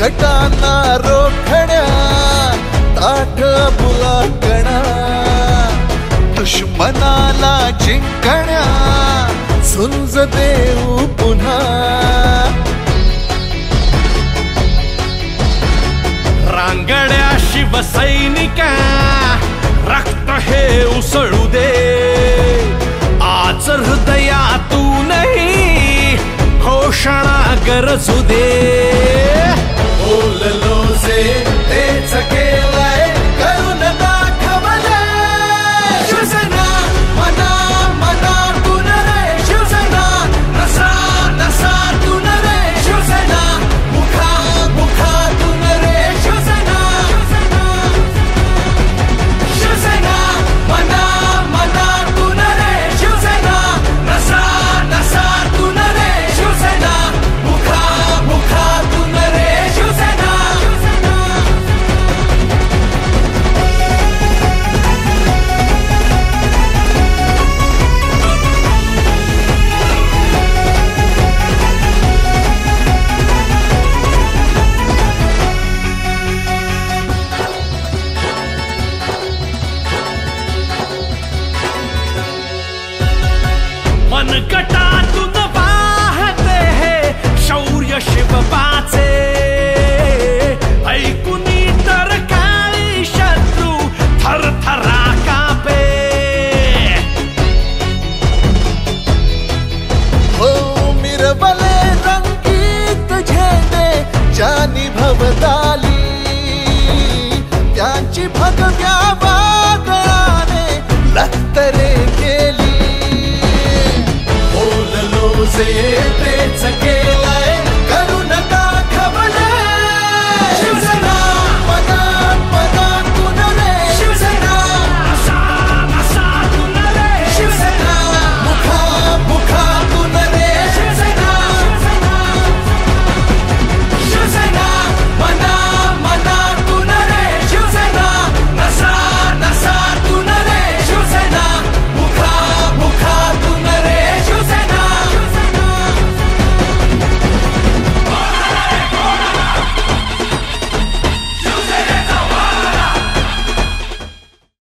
घटाना रोखण्या ताठ बुलाकणा दुश्मनाला जिंकण्या झुंज देऊ पुन्हा रांगड्या शिवसैनिका रक्त हे उसळू दे आज हृदयातूनही घोषणा गरजू दे बोललो जे तेच केलंय करून दाखवले शिवसेना मना मनातून रे शिवसेना नसा नसातून रे शिवसेना मुखा मुखातून रे शिवसेना शिवसेना मना मनातून रे शिवसेना नसा नसातून रे शिवसेना मुखा मुखातून रे शिवसेना मनगटातून वाहते हे शौर्य शिवबाचे ऐकुनी तर काळी शत्रू थरथरा कापे हो मिरवले रंगीत झेंडे ज्यांनी भवताली त्यांची भगव्या वादळाने लक्तरे केली बोललो जे तेच केलं